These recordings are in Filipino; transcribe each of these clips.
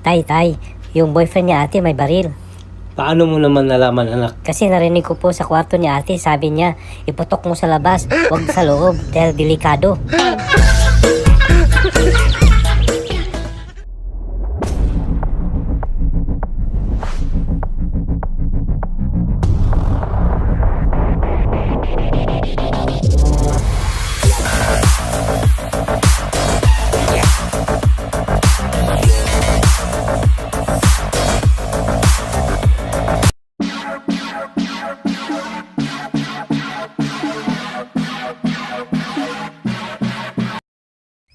Tay, yung boyfriend niya ate may baril. Paano mo naman nalaman, anak? Kasi narinig ko po sa kwarto ni ate, sabi niya, iputok mo sa labas, wag sa loob, dahil delikado.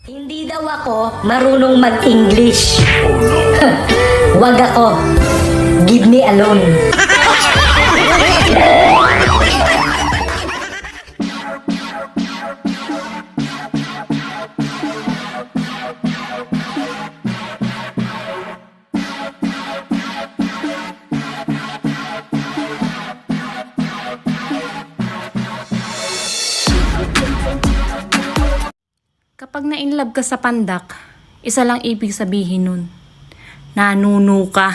Hindi daw ako marunong mag-English. Wag ako. Give me alone. Kapag na-inlove ka sa pandak, isa lang ibig sabihin nun. Nanuno ka.